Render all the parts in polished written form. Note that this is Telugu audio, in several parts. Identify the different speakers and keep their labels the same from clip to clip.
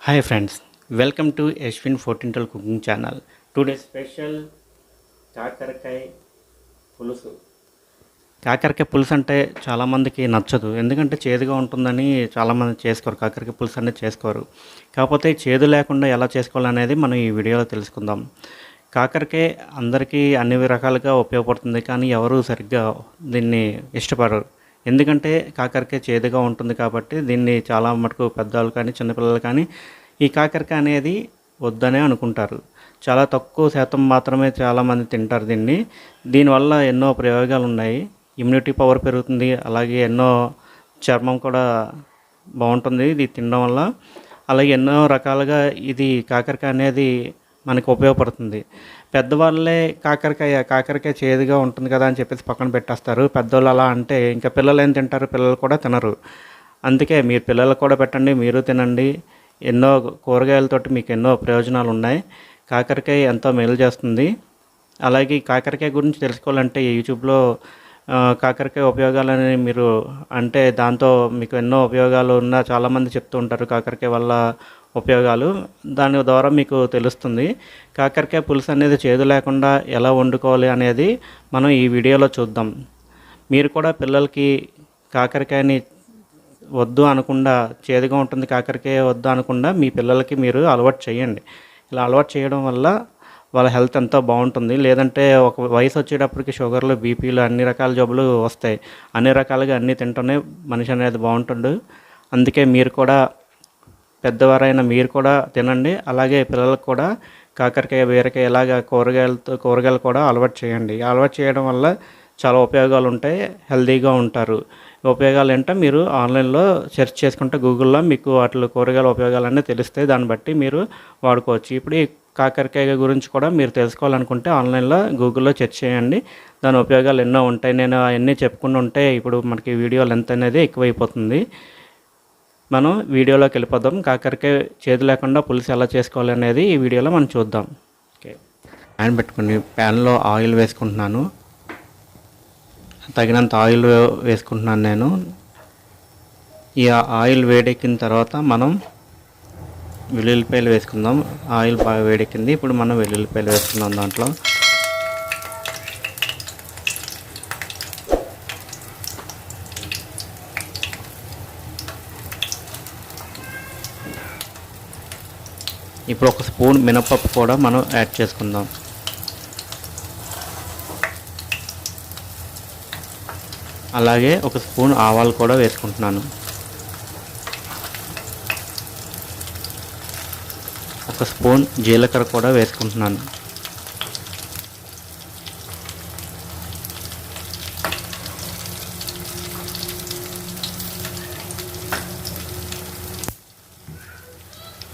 Speaker 1: Hi friends, welcome to Ashwin 14 cooking channel. Today's special కాకరకాయ పులుసు. కాకరకాయ పులుసు అంటే చాలామందికి నచ్చదు, ఎందుకంటే చేదుగా ఉంటుందని చాలామంది చేసుకోరు. కాకరకాయ పులుసు అనేది చేసుకోరు. కాకపోతే చేదు లేకుండా ఎలా చేసుకోవాలనేది మనం ఈ వీడియోలో తెలుసుకుందాం. కాకరకాయ అందరికీ అన్ని రకాలుగా ఉపయోగపడుతుంది, కానీ ఎవరు సరిగ్గా దీన్ని ఇష్టపడరు. ఎందుకంటే కాకరకాయ చేదుగా ఉంటుంది కాబట్టి దీన్ని చాలా మటుకు పెద్దవాళ్ళు కానీ చిన్నపిల్లలు కానీ ఈ కాకరకాయ అనేది వద్దనే అనుకుంటారు. చాలా తక్కువ శాతం మాత్రమే చాలామంది తింటారు దీన్ని. దీనివల్ల ఎన్నో ప్రయోగాలు ఉన్నాయి. ఇమ్యూనిటీ పవర్ పెరుగుతుంది, అలాగే ఎన్నో చర్మం కూడా బాగుంటుంది ఇది తినడం వల్ల. అలాగే ఎన్నో రకాలుగా ఇది కాకరకాయ అనేది మనకు ఉపయోగపడుతుంది. పెద్దవాళ్ళే కాకరకాయ చేదుగా ఉంటుంది కదా అని చెప్పేసి పక్కన పెట్టేస్తారు. పెద్దవాళ్ళు అలా అంటే ఇంకా పిల్లలు ఏం తింటారు? పిల్లలు కూడా తినరు. అందుకే మీరు పిల్లలకు కూడా పెట్టండి, మీరు తినండి. ఎన్నో కూరగాయలతోటి మీకు ఎన్నో ప్రయోజనాలు ఉన్నాయి. కాకరకాయ ఎంతో మేలు చేస్తుంది. అలాగే కాకరకాయ గురించి తెలుసుకోవాలంటే యూట్యూబ్లో కాకరకాయ ఉపయోగాలని మీరు అంటే దాంతో మీకు ఎన్నో ఉపయోగాలు ఉన్న చాలామంది చెప్తూ ఉంటారు కాకరకాయ వల్ల ఉపయోగాలు. దాని ద్వారా మీకు తెలుస్తుంది. కాకరకాయ పులుసు అనేది చేదు లేకుండా ఎలా వండుకోవాలి అనేది మనం ఈ వీడియోలో చూద్దాం. మీరు కూడా పిల్లలకి కాకరకాయని వద్దు అనకుండా, చేదుగా ఉంటుంది కాకరకాయ వద్దు అనకుండా మీ పిల్లలకి మీరు అలవాటు చేయండి. ఇలా అలవాటు చేయడం వల్ల వాళ్ళ హెల్త్ ఎంతో బాగుంటుంది. లేదంటే ఒక వయసు వచ్చేటప్పటికి షుగర్లు, బీపీలు అన్ని రకాల జబ్బులు వస్తాయి. అన్ని రకాలుగా అన్నీ తింటూనే మనిషి అనేది బాగుంటుండు. అందుకే మీరు కూడా పెద్దవారైన మీరు కూడా తినండి. అలాగే పిల్లలకు కూడా కాకరకాయ, బీరకాయ ఇలాగ కూరగాయలు కూడా అలవాటు చేయండి. అలవాటు చేయడం వల్ల చాలా ఉపయోగాలు ఉంటాయి. హెల్తీగా ఉంటారు. ఉపయోగాలు ఏంటో మీరు ఆన్లైన్లో సెర్చ్ చేసుకుంటే గూగుల్లో మీకు వాటి కూరగాయల ఉపయోగాలన్నీ తెలుస్తాయి. దాన్ని బట్టి మీరు వాడుకోవచ్చు. ఇప్పుడు ఈ కాకరకాయ గురించి కూడా మీరు తెలుసుకోవాలనుకుంటే ఆన్లైన్లో గూగుల్లో సెర్చ్ చేయండి. దాని ఉపయోగాలు ఎన్నో ఉంటాయి. నేను అవన్నీ చెప్పుకుంటూ ఉంటే ఇప్పుడు మనకి వీడియో లెంత్ అనేది ఎక్కువైపోతుంది. మనం వీడియోలోకి వెళ్ళిపోదాం. కాకరకాయ చేదు లేకుండా పులుసు ఎలా చేసుకోవాలి అనేది ఈ వీడియోలో మనం చూద్దాం. ఓకే, ప్యాన్ పెట్టుకుని ప్యాన్లో ఆయిల్ వేసుకుంటున్నాను. తగినంత ఆయిల్ వేసుకుంటున్నాను నేను. ఈ ఆయిల్ వేడెక్కిన తర్వాత మనం వెల్లుల్లిపాయలు వేసుకుందాం. ఆయిల్ బాగా వేడెక్కింది. ఇప్పుడు మనం వెల్లుల్లిపాయలు వేసుకుందాం దాంట్లో. ఇప్పుడు ఒక స్పూన్ మినపప్పు కూడా మనం యాడ్ చేసుకుందాం. అలాగే ఒక స్పూన్ ఆవాలు కూడా వేసుకుంటున్నాను. ఒక స్పూన్ జీలకర్ర కూడా వేసుకుంటున్నాను.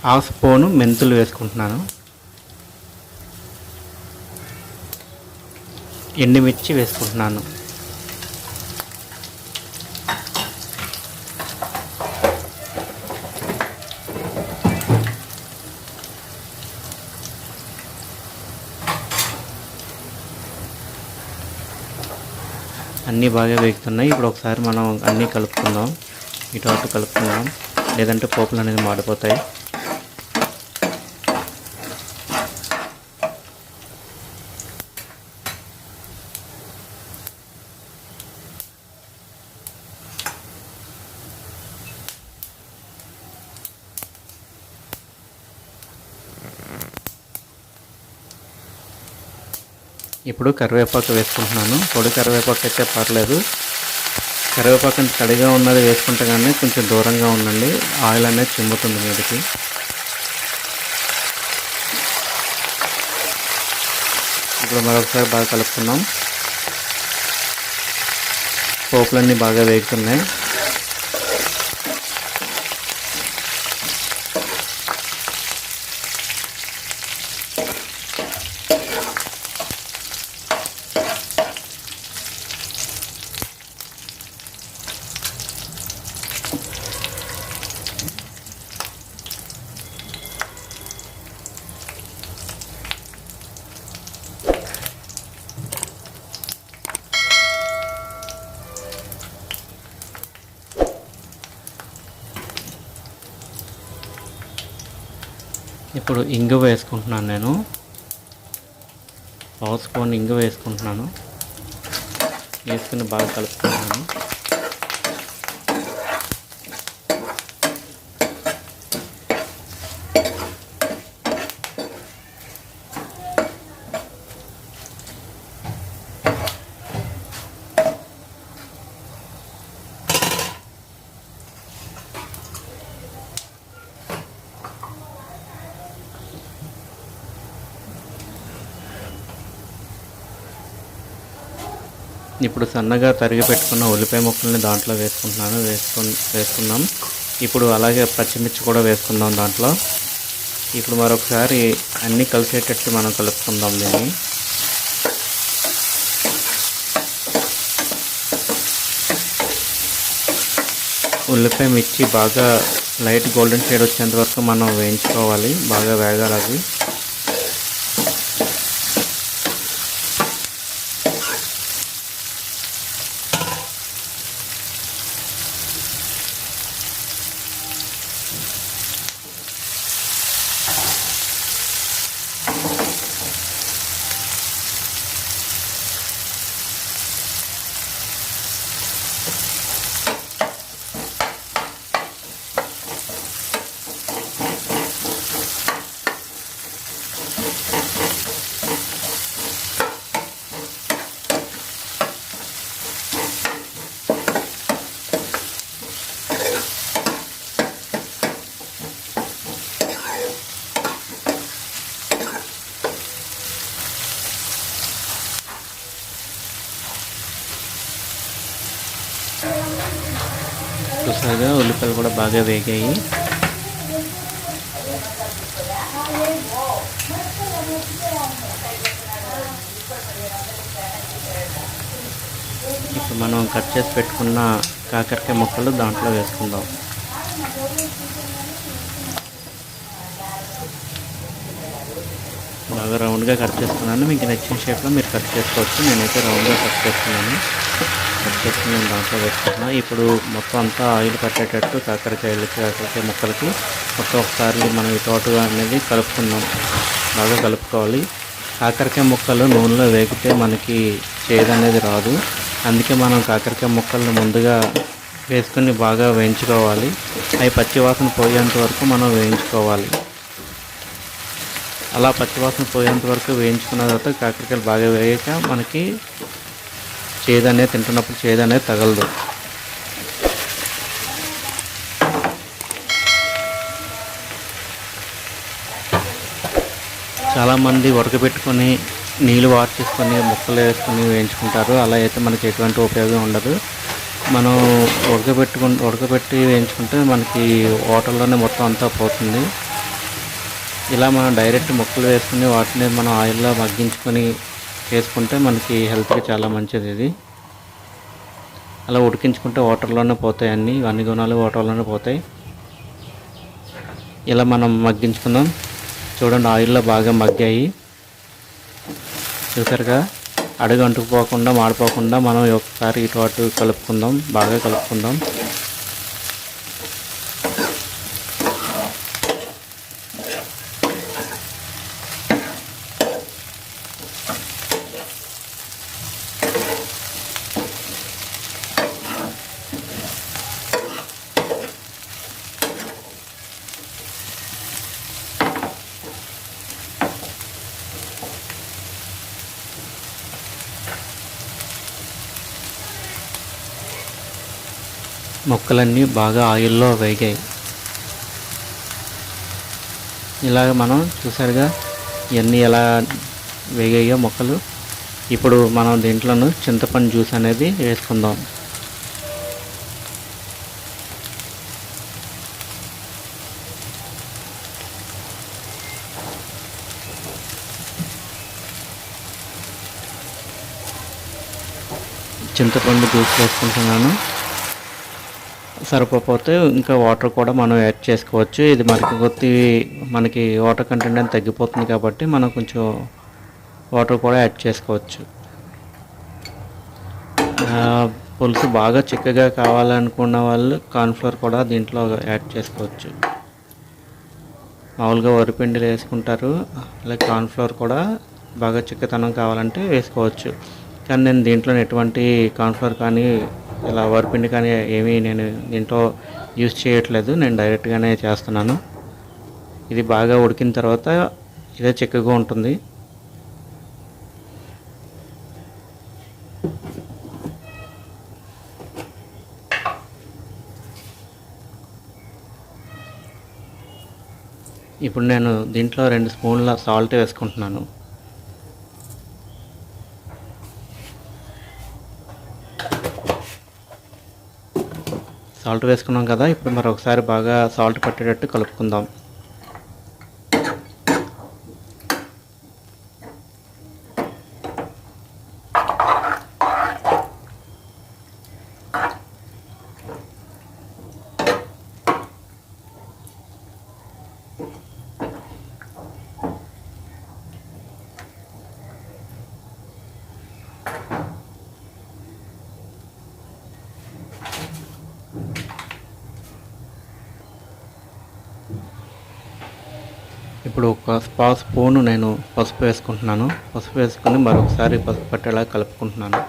Speaker 1: హాఫ్ స్పూను మెంతులు వేసుకుంటున్నాను. ఎండుమిర్చి వేసుకుంటున్నాను. అన్నీ బాగా వేగుతున్నాయి. ఇప్పుడు ఒకసారి మనం అన్నీ కలుపుకుందాం. ఇటు అటు కలుపుకుందాం, లేదంటే పోపులు అనేది మాడిపోతాయి. ఇప్పుడు కరివేపాకు వేసుకుంటున్నాను. పొడి కరివేపాకు అయితే పర్లేదు. కరివేపాకు అంటే తడిగా ఉన్నది వేసుకుంటే కానీ కొంచెం దూరంగా ఉండండి, ఆయిల్ అనేది చిమ్ముతుంది మీదకి. ఇప్పుడు మరొకసారి బాగా కలుపుకున్నాం. పోపులన్నీ బాగా వేగుతున్నాయి. ఇప్పుడు ఇంగువ వేసుకుంటున్నాను. నేను పావు స్పూన్ ఇంగువ వేసుకుంటున్నాను. వేసుకుని బాగా కలుపుకుంటున్నాను. ఇప్పుడు సన్నగా తరిగి పెట్టుకున్న ఉల్లిపాయ ముక్కల్ని దాంట్లో వేసుకుందాం. ఇప్పుడు అలాగే పచ్చిమిర్చి కూడా వేసుకుందాం దాంట్లో. ఇప్పుడు మరొకసారి అన్నీ కలిసేటట్టు మనం కలుపుకుందాం దీన్ని. ఉల్లిపాయ మిర్చి బాగా లైట్ గోల్డెన్ షేడ్ వచ్చేంత వరకు మనం వేయించుకోవాలి. బాగా వేగాలి అవి. చూసారుగా ఉల్లిపాయలు కూడా బాగా వేగాయి. ఇప్పుడు మనం కట్ చేసి పెట్టుకున్న కాకరకాయ ముక్కలు దాంట్లో వేసుకుందాం. బాగా రౌండ్గా కట్ చేసుకున్నాను. మీకు నచ్చిన షేప్లో మీరు కట్ చేసుకోవచ్చు. నేనైతే రౌండ్గా కట్ చేసుకుని నేను దాంట్లో వేసుకుంటున్నాను. ఇప్పుడు మొత్తం అంతా ఆయిల్ పట్టేటట్టు కాకరకాయ ముక్కలకి మొత్తం ఒకసారి మనం ఈ తోటగా అనేది కలుపుకుందాం. బాగా కలుపుకోవాలి. కాకరకాయ ముక్కలు నూనెలో వేగితే మనకి చేదు అనేది రాదు. అందుకే మనం కాకరకాయ ముక్కలను ముందుగా వేసుకొని బాగా వేయించుకోవాలి. అవి పచ్చివాసన పోయేంత వరకు మనం వేయించుకోవాలి. అలా పచ్చివాసన పోయేంత వరకు వేయించుకున్న తర్వాత కాకరకాయలు బాగా వేగాక మనకి చేదు అనేది తింటున్నప్పుడు చేదు అనేది తగలదు. చాలామంది ఉడకబెట్టుకొని నీళ్ళు వాష్ చేసుకొని ముక్కలు వేసుకొని వేయించుకుంటారు. అలా అయితే మనకి ఎటువంటి ఉపయోగం ఉండదు. మనం ఉడకబెట్టి వేయించుకుంటే మనకి వాటర్లోనే మొత్తం అంతా పోతుంది. ఇలా మనం డైరెక్ట్ ముక్కలు వేసుకుని వాటిని మనం ఆయిల్లో మగ్గించుకొని వేసుకుంటే మనకి హెల్త్కి చాలా మంచిది. ఇది అలా ఉడికించుకుంటే వాటర్లోనే పోతాయి. అన్ని గుణాలు వాటర్లోనే పోతాయి. ఇలా మనం మగ్గించుకుందాం. చూడండి, ఆయిల్లో బాగా మగ్గాయి. చూసారుగా, అడుగు అంటుకుపోకుండా మాడిపోకుండా మనం ఒకసారి ఇటు అటు కలుపుకుందాం. బాగా కలుపుకుందాం. ముక్కలన్నీ బాగా ఆయిల్లో వేగాయి. ఇలాగ మనం చూసారుగా ఇవన్నీ ఎలా వేగాయో ముక్కలు. ఇప్పుడు మనం దీంట్లోనూ చింతపండు జ్యూస్ అనేది వేసుకుందాం. చింతపండు జ్యూస్ వేసుకుంటున్నాను. సరిపోతే ఇంకా వాటర్ కూడా మనం యాడ్ చేసుకోవచ్చు. ఇది మనకి వాటర్ కంటెంట్ అనేది తగ్గిపోతుంది కాబట్టి మనం కొంచెం వాటర్ కూడా యాడ్ చేసుకోవచ్చు. పులుసు బాగా చిక్కగా కావాలనుకున్న వాళ్ళు కార్న్ఫ్లోర్ కూడా దీంట్లో యాడ్ చేసుకోవచ్చు. మామూలుగా వరిపిండిలో వేసుకుంటారు, అలాగే కార్న్‌ఫ్లోర్ కూడా బాగా చిక్కదనం కావాలంటే వేసుకోవచ్చు. కానీ నేను దీంట్లో ఎటువంటి కార్న్‌ఫ్లోర్ కానీ ఇలా వరిపిండి కానీ ఏమీ నేను దీంట్లో యూజ్ చేయట్లేదు. నేను డైరెక్ట్గానే చేస్తున్నాను. ఇది బాగా ఉడికిన తర్వాత ఇదే చిక్కగా ఉంటుంది. ఇప్పుడు నేను దీంట్లో 2 స్పూన్ల సాల్ట్ వేసుకుంటున్నాను. సాల్ట్ వేసుకున్నాం కదా, ఇప్పుడు మరొకసారి బాగా సాల్ట్ పట్టేటట్టు కలుపుకుందాం. ఇప్పుడు ఒక స్పూను నేను పసుపు వేసుకుంటున్నాను. పసుపు వేసుకొని మరొకసారి పసుపు పట్టేలా కలుపుకుంటున్నాను.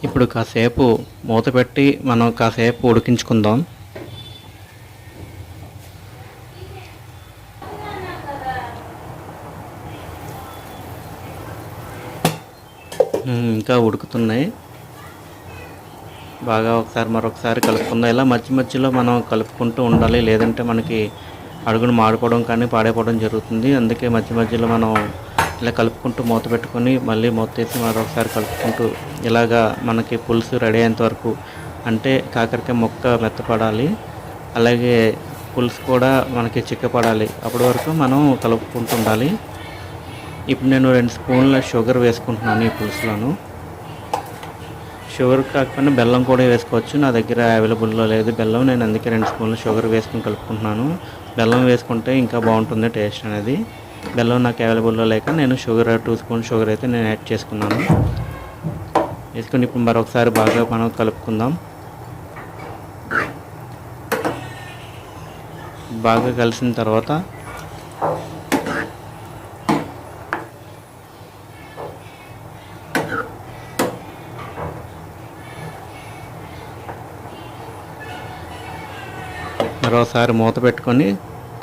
Speaker 1: ఇప్పుడు కాసేపు మూత పెట్టి మనం కాసేపు ఉడికించుకుందాం. ఇంకా ఉడుకుతున్నాయి. బాగా మరొకసారి కలుపుకుందాం. ఇలా మధ్య మధ్యలో మనం కలుపుకుంటూ ఉండాలి, లేదంటే మనకి అడుగును మాడిపోవడం కానీ పాడైపోవడం జరుగుతుంది. అందుకే మధ్య మధ్యలో మనం ఇలా కలుపుకుంటూ మూత పెట్టుకొని మళ్ళీ మూత తీసి మరొకసారి కలుపుకుంటూ ఇలాగా మనకి పులుసు రెడీ అయ్యేంత వరకు, అంటే కాకరకాయ ముక్క మెత్తపడాలి, అలాగే పులుసు కూడా మనకి చిక్కపడాలి, అప్పటి వరకు మనం కలుపుకుంటూ ఉండాలి. ఇప్పుడు నేను 2 స్పూన్ల షుగర్ వేసుకుంటున్నాను ఈ పులుసులోను. షుగర్ కాకపోయినా బెల్లం కూడా వేసుకోవచ్చు. నా దగ్గర అవైలబుల్లో లేదు బెల్లం, నేను అందుకే 2 స్పూన్ల షుగర్ వేసుకొని కలుపుకుంటున్నాను. బెల్లం వేసుకుంటే ఇంకా బాగుంటుంది టేస్ట్ అనేది. బెల్లం నాకు అవైలబుల్లో లేక నేను 2 స్పూన్ షుగర్ అయితే నేను యాడ్ చేసుకున్నాను. వేసుకొని ఇప్పుడు మరొకసారి బాగా మనం కలుపుకుందాం. బాగా కలిసిన తర్వాత మరోసారి మూత పెట్టుకొని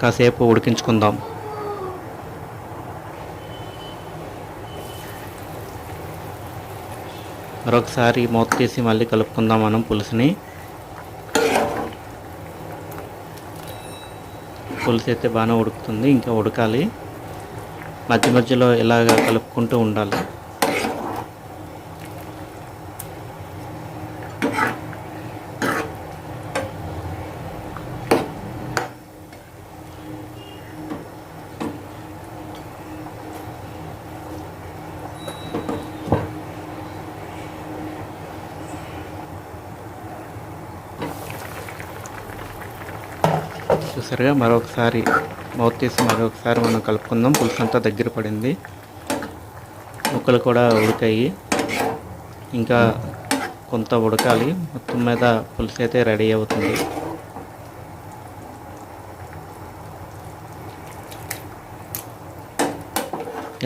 Speaker 1: కాసేపు ఉడికించుకుందాం. మరొకసారి మూత తీసి మళ్ళీ కలుపుకుందాం మనం పులుసుని. పులుసు అయితే బాగానే ఉడుకుతుంది, ఇంకా ఉడకాలి. మధ్య మధ్యలో ఇలాగ కలుపుకుంటూ ఉండాలి. చూసారుగా, మరొకసారి మూత తీసి మరొకసారి మనం కలుపుకుందాం. పులుసు అంతా దగ్గర పడింది, ముక్కలు కూడా ఉడికాయి, ఇంకా కొంత ఉడకాలి. మొత్తం మీద పులుసు అయితే రెడీ అవుతుంది.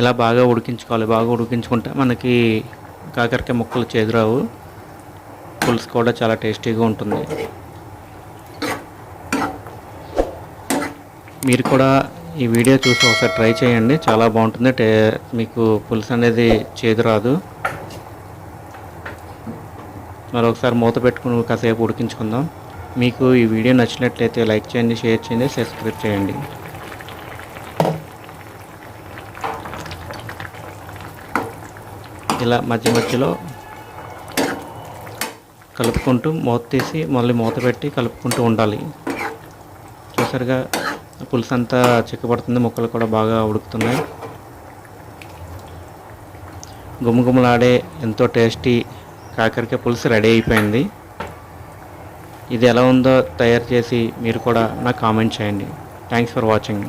Speaker 1: ఇలా బాగా ఉడికించుకోవాలి. బాగా ఉడికించుకుంటే మనకి కాకరకాయ ముక్కలు చేదురావు, పులుసు కూడా చాలా టేస్టీగా ఉంటుంది. మీరు కూడా ఈ వీడియో చూసి ఒకసారి ట్రై చేయండి, చాలా బాగుంటుంది. మీకు పులుసు అనేది చేదు రాదు. మరొకసారి మూత పెట్టుకుని కాసేపు ఉడికించుకుందాం. మీకు ఈ వీడియో నచ్చినట్లయితే లైక్ చేయండి, షేర్ చేయండి, సబ్స్క్రైబ్ చేయండి. ఇలా మధ్య మధ్యలో కలుపుకుంటూ మూత తీసి మళ్ళీ మూత పెట్టి కలుపుకుంటూ ఉండాలి. చూసారుగా పులుసు అంతా చిక్కబడుతుంది, ముక్కలు కూడా బాగా ఉడుకుతున్నాయి. గుమగుమలాడే ఎంతో టేస్టీ కాకరకాయ పులుసు రెడీ అయిపోయింది. ఇది ఎలా ఉందో తయారు చేసి మీరు కూడా నాకు కామెంట్ చేయండి. Thanks for watching.